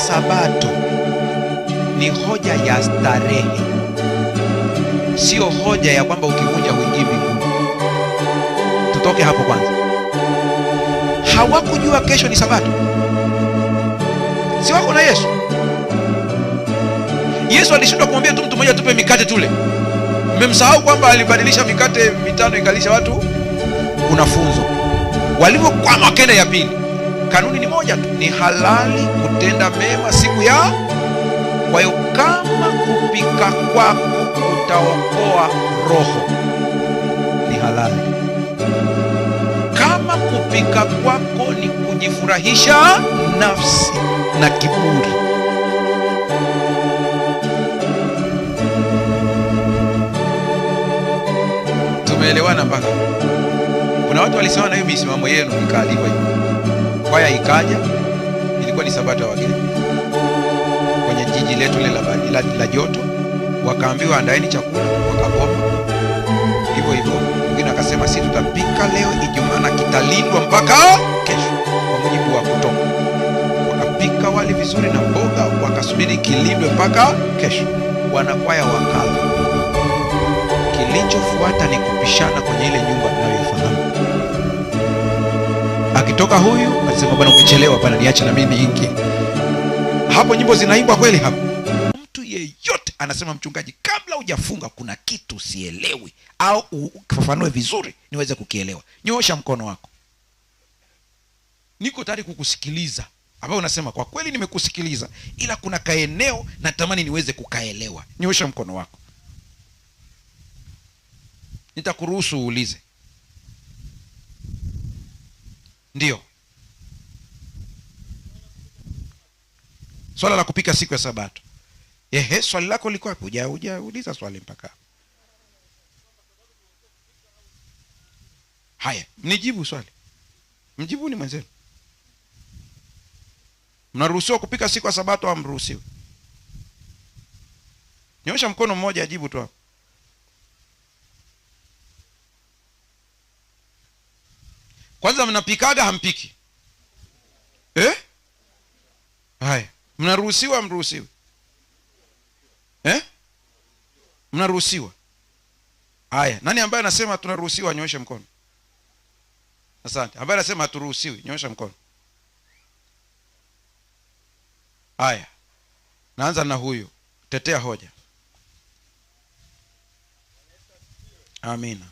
Sabato ni hoja ya starehe, sio hoja ya kwamba ukivunja huingii mbinguni. Tutoke hapo kwanza. Hawakujua kesho ni Sabato, si wako na Yesu. Yesu alishindwa kumwambia tu mtu mmoja tupe mikate tule. Mmemsahau kwamba alibadilisha mikate 5 ikalisha watu. Kuna funzo. Walivyokwama kenda ya pili, kanuni ni moja tu, ni halali kutenda mema siku ya. Kwa hiyo kama kupika kwako utaokoa roho, ni halali. Kama kupika kwako ni kujifurahisha nafsi na kiburi, tumeelewana mpaka? Kuna watu walisema na hiyo misimamo yenu ikaalikwa hiyo. Kwaya ikaja, ilikuwa ni Sabato ya wageni kwenye jiji letu la joto, wakaambiwa andaeni chakula, wakagoma. Hivyo hivyo mwingine akasema sisi tutapika leo Ijumaa na kitalindwa mpaka kesho, kwa mujibu wa Kutoka. Wakapika wali vizuri na mboga, wakasubiri kilindwe mpaka kesho. Wanakwaya wakala. Kilichofuata ni kupishana kwenye ile nyumba tunayoifahamu. Akitoka huyu anasema bwana umechelewa bwana, niache na mimi niingie. Hapo nyimbo zinaimbwa kweli hapo. Mtu yeyote anasema mchungaji, kabla hujafunga kuna kitu sielewi, au ukifafanue vizuri niweze kukielewa, nyosha mkono wako. Niko tayari kukusikiliza. Ambao unasema kwa kweli nimekusikiliza, ila kuna kaeneo natamani niweze kukaelewa. Nyosha mkono wako. Nitakuruhusu uulize. Ndio. Swala la kupika siku ya Sabato. Swali lako liko hapo. Hujauliza swali mpaka. Haya, mnijibu swali. Mjibu ni mwenzenu. Mnaruhusiwa kupika siku ya Sabato au mruhusiwi? Nyosha mkono mmoja ajibu tu hapo. Kwanza mnapikaga hampiki? Haya, mnaruhusiwa mruhusiwi? Mnaruhusiwa. Haya, nani ambaye anasema tunaruhusiwa nyosha mkono? Asante. Ambaye anasema haturuhusiwi nyosha mkono. Haya, naanza na huyu. Tetea hoja. Amina.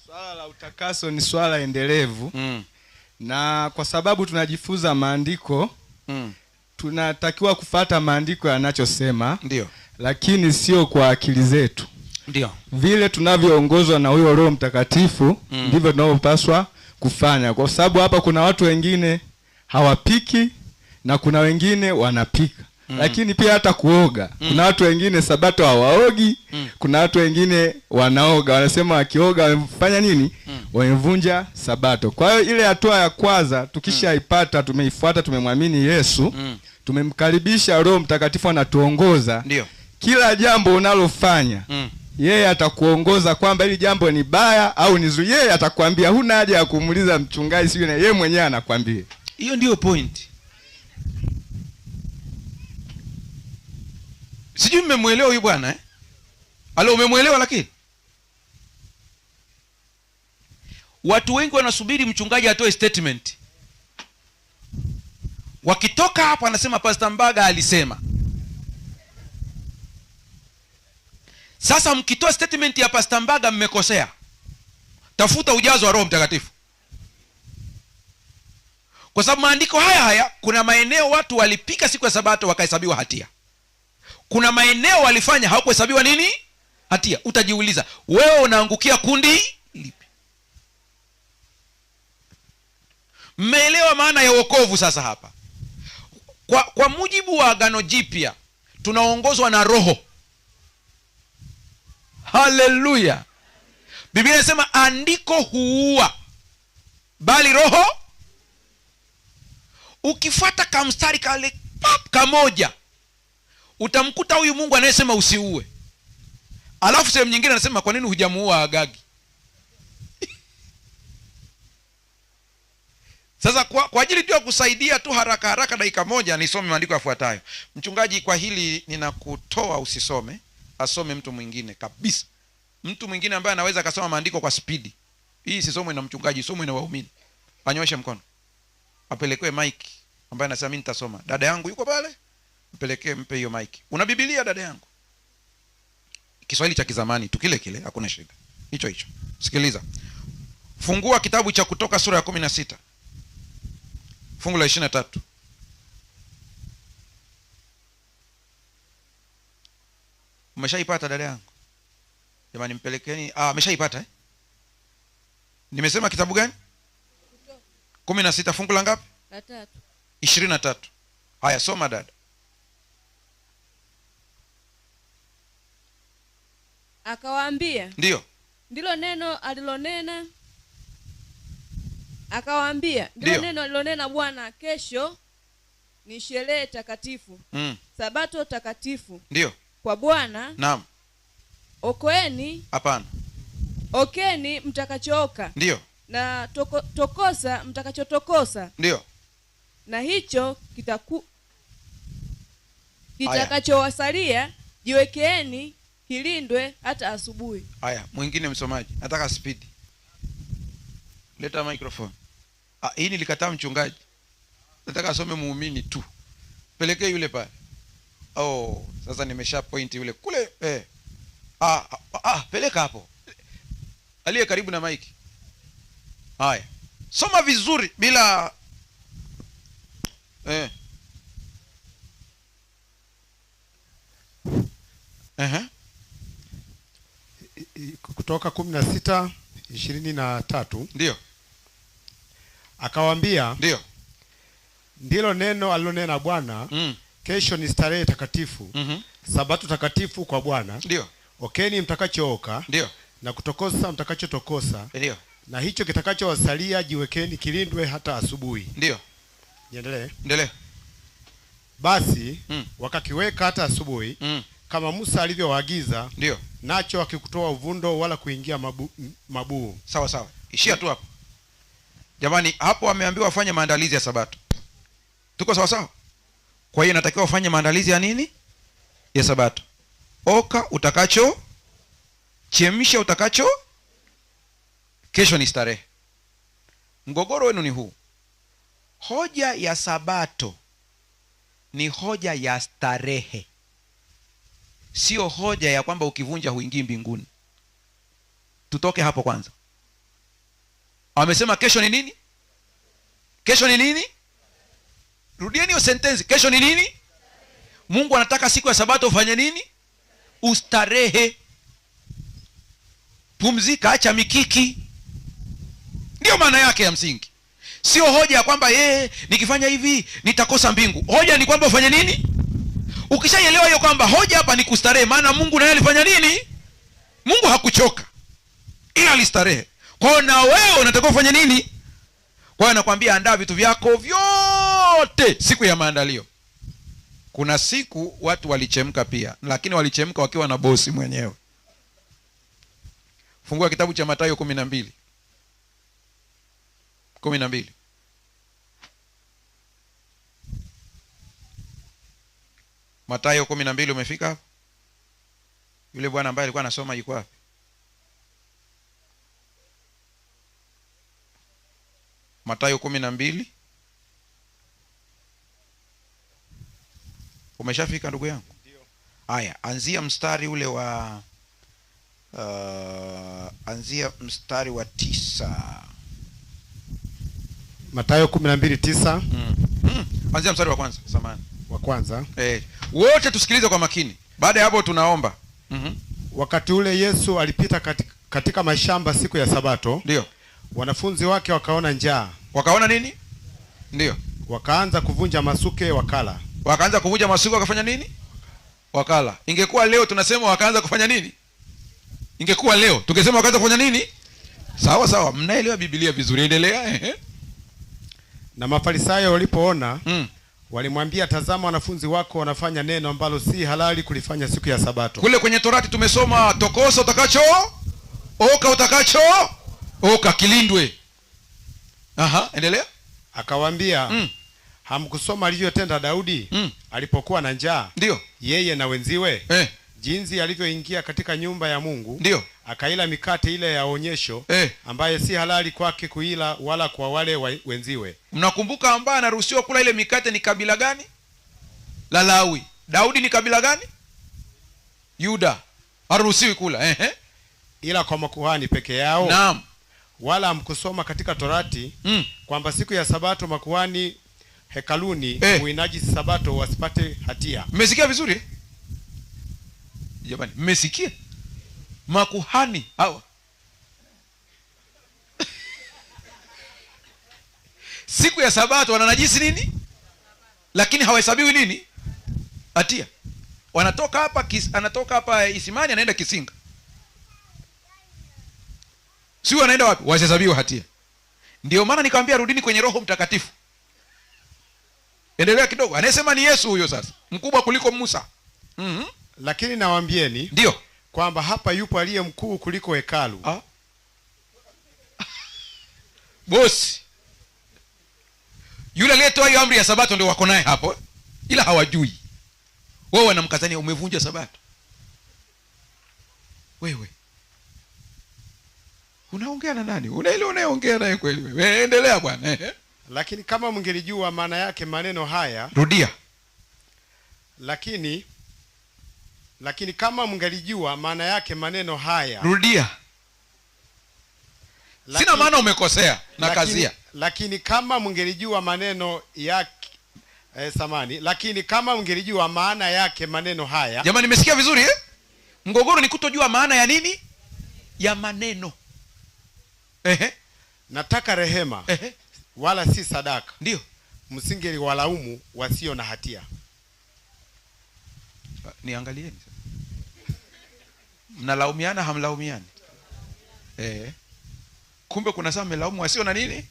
Swala la utakaso ni swala endelevu. Na kwa sababu tunajifunza maandiko, tunatakiwa kufuata maandiko yanachosema. Ndio. Lakini sio kwa akili zetu. Ndio. Vile tunavyoongozwa na huyo Roho Mtakatifu, ndivyo tunavyopaswa kufanya. Kwa sababu hapa kuna watu wengine hawapiki na kuna wengine wanapika. Lakini pia hata kuoga. Kuna watu wengine Sabato hawaogi. Kuna watu wengine wanaoga. Wanasema wakioga wamefanya nini? Wamevunja Sabato. Kwa hiyo ile hatua ya kwanza tukishaipata, tumeifuata, tumemwamini Yesu, tumemkaribisha Roho Mtakatifu anatuongoza. Ndio. Kila jambo unalofanya, yeye atakuongoza kwamba hili jambo ni baya au ni zuri. Yeye atakwambia, huna haja ya kumuuliza mchungaji sio, na yeye mwenyewe anakwambia. Hiyo ndio point. Sijui mmemwelewa huyu bwana Alo, umemwelewa? Lakini watu wengi wanasubiri mchungaji atoe statement. Wakitoka hapo anasema Pastor Mbaga alisema. Sasa mkitoa statement ya Pastor Mbaga mmekosea. Tafuta ujazo wa Roho Mtakatifu. Kwa sababu maandiko haya kuna maeneo watu walipika siku ya Sabato wakahesabiwa hatia. Kuna maeneo walifanya hawakuhesabiwa nini? Hatia. Utajiuliza, wewe unaangukia kundi lipi? Mmeelewa maana ya wokovu sasa hapa? Kwa mujibu wa Agano Jipya tunaongozwa na Roho. Haleluya. Biblia inasema andiko huua, bali Roho. Ukifuata kamstari kale kamoja utamkuta huyu Mungu anayesema usiue. Alafu sehemu nyingine anasema kwa nini hujamuua Agagi? Sasa kwa ajili tu ya kusaidia tu haraka haraka dakika moja nisome maandiko yafuatayo. Mchungaji, kwa hili ninakutoa usisome, asome mtu mwingine kabisa. Mtu mwingine ambaye anaweza akasoma maandiko kwa spidi. Hii sisomwe na mchungaji, somwe na waumini. Anyoshe mkono. Apelekewe mic ambaye anasema mimi nitasoma. Dada yangu yuko pale? Mpelekee, mpe hiyo mic. Una Biblia dada yangu? Kiswahili cha kizamani tu kile kile, hakuna shida. Hicho hicho. Sikiliza. Fungua kitabu cha Kutoka sura ya 16. Fungu la 23. Umeshaipata dada yangu? Jamani mpelekeni. Ameshaipata eh? Nimesema kitabu gani? 16 fungu la ngapi? La 3. 23. Haya soma dada. Akawaambia. Ndio. Ndilo neno alilonena. Akawaambia, ndilo neno alilonena Bwana, kesho ni sherehe takatifu. Sabato takatifu. Ndio. Kwa Bwana. Naam. Okoeni. Hapana. Okeni mtakachooka. Ndio. Na tokosa mtakachotokosa. Ndio. Na hicho kitakachowasalia jiwekeeni kilindwe hata asubuhi. Haya, mwingine msomaji. Nataka speed. Leta microphone. Hii nilikataa mchungaji. Nataka asome muumini tu. Pelekee yule pale. Sasa nimesha point yule kule. Peleka hapo. Aliye karibu na mic. Haya. Soma vizuri bila Kutoka 16:23. Ndio. Akawaambia, ndio, ndilo neno alilonena Bwana, kesho ni starehe takatifu, sabato takatifu kwa Bwana. Ndio. Okeni mtakachooka. Ndio. Na kutokosa mtakachotokosa. Ndio. Na hicho kitakachowasalia jiwekeni kilindwe hata asubuhi. Ndio. Endelee. Basi wakakiweka hata asubuhi, kama Musa alivyowaagiza. Ndio. Nacho akikutoa uvundo wala kuingia mabuu. Sawa sawa. Ishia tu hapo. Jamani, hapo wameambiwa wafanye maandalizi ya sabato. Tuko sawa sawa? Kwa hiyo natakiwa ufanye maandalizi ya nini? Ya sabato. Oka utakacho, chemsha utakacho, kesho ni starehe. Mgogoro wenu ni huu. Hoja ya sabato ni hoja ya starehe. Sio hoja ya kwamba ukivunja huingii mbinguni. Tutoke hapo kwanza. Amesema kesho ni nini? Kesho ni nini? Rudieni hiyo sentensi. Kesho ni nini? Mungu anataka siku ya sabato ufanye nini? Ustarehe. Pumzika, acha mikiki. Ndio maana yake ya msingi. Sio hoja ya kwamba nikifanya hivi nitakosa mbingu. Hoja ni kwamba ufanye nini? Ukishaelewa hiyo kwamba hoja hapa ni kustarehe, maana Mungu naye alifanya nini? Mungu hakuchoka, ila alistarehe. Kwa hiyo na wewe unatakiwa ufanye nini? Kwa hiyo anakuambia andaa vitu vyako vyote siku ya maandalio. Kuna siku watu walichemka pia, lakini walichemka wakiwa na bosi mwenyewe. Fungua kitabu cha Mathayo 12. Mathayo 12 umefika hapo? Yule bwana ambaye alikuwa anasoma yuko wapi? Mathayo 12. Umeshafika ndugu yangu? Ndio. Haya, anzia mstari ule wa anzia mstari wa 9. Mathayo 12:9. Anzia mstari wa kwanza, samahani. Wa kwanza. Wote tusikilize kwa makini. Baada ya hapo tunaomba. Wakati ule Yesu alipita katika mashamba siku ya Sabato. Ndio. Wanafunzi wake wakaona njaa. Wakaona nini? Ndio. Wakaanza kuvunja masuke wakala. Wakaanza kuvunja masuke wakafanya nini? Wakala. Ingekuwa leo tunasema wakaanza kufanya nini? Ingekuwa leo tungesema wakaanza kufanya nini? Sawa sawa, mnaelewa Biblia vizuri. Endelea. Na Mafarisayo walipoona, walimwambia, tazama wanafunzi wako wanafanya neno ambalo si halali kulifanya siku ya Sabato. Kule kwenye Torati tumesoma tokosa utakacho, oka utakacho, oka kilindwe. Endelea. Akawaambia, hamkusoma alivyotenda Daudi alipokuwa na njaa, ndio yeye na wenziwe, jinsi alivyoingia katika nyumba ya Mungu, ndio akaila mikate ile ya onyesho, ambaye si halali kwake kuila wala kwa wale wenziwe. Mnakumbuka ambaye anaruhusiwa kula ile mikate ni kabila gani? La Lawi. Daudi ni kabila gani? Yuda. Haruhusiwi kula. Ila kwa makuhani peke yao. Naam. Wala hamkusoma katika Torati kwamba siku ya Sabato makuhani hekaluni muinajisi Sabato wasipate hatia. Mmesikia vizuri? Jamani, mmesikia? Makuhani hawa siku ya Sabato wananajisi nini? Lakini hawahesabiwi nini? Hatia. Wanatoka hapa anatoka hapa Isimani anaenda Kisinga. Sio anaenda wapi? Wasihesabiwa hatia. Ndio maana nikamwambia rudini kwenye Roho Mtakatifu. Endelea kidogo. Anasema ni Yesu huyo sasa. Mkubwa kuliko Musa. Lakini nawaambieni ndio kwamba hapa yupo aliye mkuu kuliko hekalu. Bosi. Yule aliyetoa hiyo amri ya Sabato ndio wako naye hapo. Ila hawajui. Wao wanamkazania umevunja Sabato. Wewe unaongea na nani? Ile unayeongea naye kweli wewe? Endelea bwana. Lakini kama mngelijua maana yake maneno haya. Rudia. Lakini kama mngelijua maana yake maneno haya. Rudia. Sina maana umekosea na kazia. Lakini kama mngelijua maneno yake lakini kama mngelijua maana yake maneno haya. Jamani, nimesikia vizuri Mgogoro ni kutojua maana ya nini? Ya maneno. Nataka rehema. Wala si sadaka. Ndio. Msingeliwalaumu wasio na hatia. Niangalieni sasa. Mnalaumiana hamlaumiani? Kumbe kuna saa mmelaumu wasio na nini?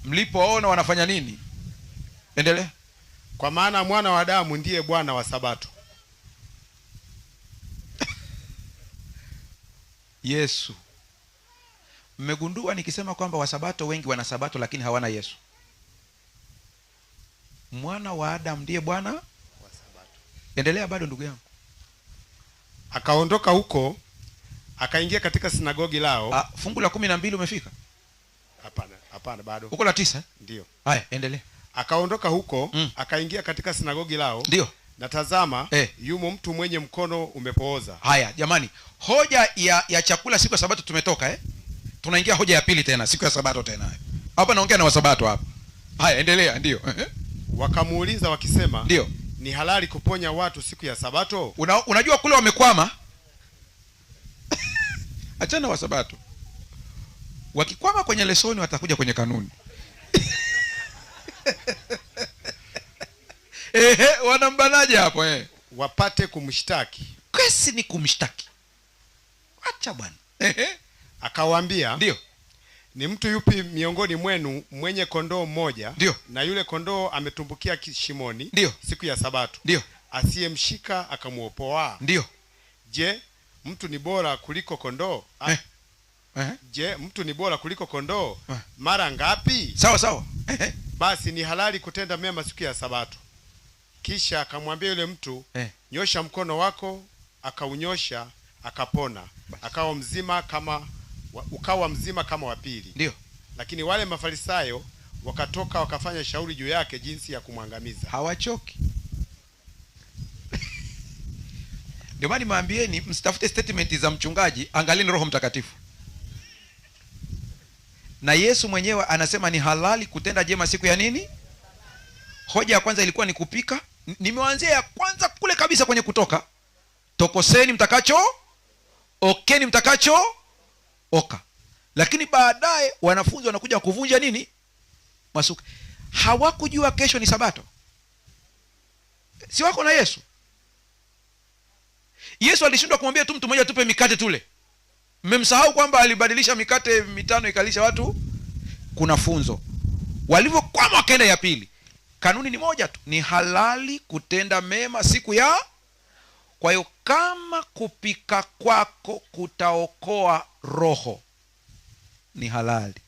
Mlipoona wanafanya nini? Endelea. Kwa maana mwana wa Adamu ndiye Bwana wa Sabato. Yesu. Mmegundua nikisema kwamba wasabato wengi wana Sabato lakini hawana Yesu. Mwana wa Adamu ndiye Bwana wa Sabato. Endelea bado ndugu yangu. Akaondoka huko akaingia katika sinagogi lao. Fungu la 12 umefika? Hapana bado. Uko la 9? Ndio. Haya, endelea. Akaondoka huko akaingia katika sinagogi lao. Ndio. Na tazama, yumo mtu mwenye mkono umepooza. Haya jamani, hoja ya chakula siku ya Sabato tumetoka tunaingia hoja ya pili tena, siku ya Sabato tena. Hapa naongea na wasabato hapa. Haya, endelea. Ndio. Wakamuuliza wakisema, ndio, ni halali kuponya watu siku ya Sabato? Unajua kule wamekwama. Achana wasabato. Wakikwama kwenye lesoni watakuja kwenye kanuni. Wanambanaje hapo wapate kumshtaki. Kesi ni kumshtaki. Acha bwana. Akawaambia, ndio, ni mtu yupi miongoni mwenu mwenye kondoo mmoja, ndio, na yule kondoo ametumbukia kishimoni, ndio, siku ya Sabato, ndio, asiyemshika akamuopoa? Ndio. Je, mtu ni bora kuliko kondoo? Je, mtu ni bora kuliko kondoo mara ngapi? Sawa. Basi ni halali kutenda mema siku ya Sabato. Kisha akamwambia yule mtu, nyosha mkono wako. Akaunyosha, akapona. Akawa mzima ukawa mzima kama wa pili. Ndio. Lakini wale Mafarisayo wakatoka wakafanya shauri juu yake jinsi ya kumwangamiza. Hawachoki. Ndio maana nimeambieni msitafute statement za mchungaji, angalieni Roho Mtakatifu. Na Yesu mwenyewe anasema ni halali kutenda jema siku ya nini? Hoja ya kwanza ilikuwa ni kupika. Nimeanzia ya kwanza kule kabisa kwenye Kutoka. Tokoseni mtakacho, okeni mtakacho oka. Lakini baadaye wanafunzi wanakuja kuvunja nini? Masuka. Hawakujua kesho ni Sabato. Si wako na Yesu? Yesu alishindwa kumwambia tu mtu mmoja tupe mikate tule. Mmemsahau kwamba alibadilisha mikate 5 ikalisha watu? Kuna funzo. Walivyokwama wakaenda ya pili. Kanuni ni moja tu, ni halali kutenda mema siku ya. Kwa hiyo kama kupika kwako kutaokoa roho, ni halali.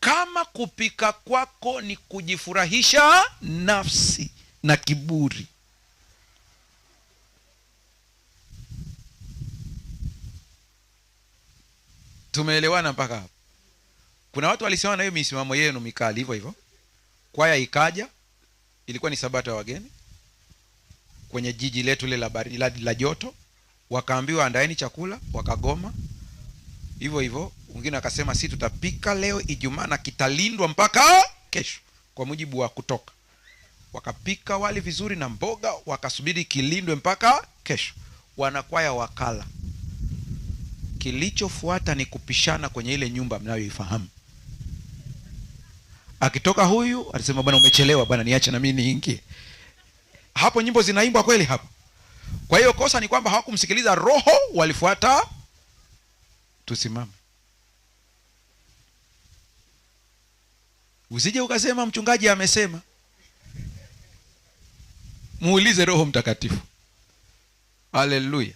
kama kupika kwako ni kujifurahisha nafsi na kiburi, tumeelewana mpaka hapo? Kuna watu walisema na hiyo misimamo yenu mikali hivyo hivyo. Kwaya ikaja, ilikuwa ni sabato ya wageni kwenye jiji letu la joto, wakaambiwa andaeni chakula, wakagoma. Hivyo hivyo mwingine akasema si tutapika leo Ijumaa na kitalindwa mpaka kesho kwa mujibu wa Kutoka. Wakapika wali vizuri na mboga, wakasubiri kilindwe mpaka kesho. Wanakwaya wakala. Kilichofuata ni kupishana kwenye ile nyumba mnayoifahamu. Akitoka huyu alisema bwana umechelewa bwana, niache na mimi niingie. Hapo nyimbo zinaimbwa kweli hapo. Kwa hiyo kosa ni kwamba hawakumsikiliza Roho, walifuata. Tusimame. Usije ukasema mchungaji amesema. Muulize Roho Mtakatifu. Haleluya.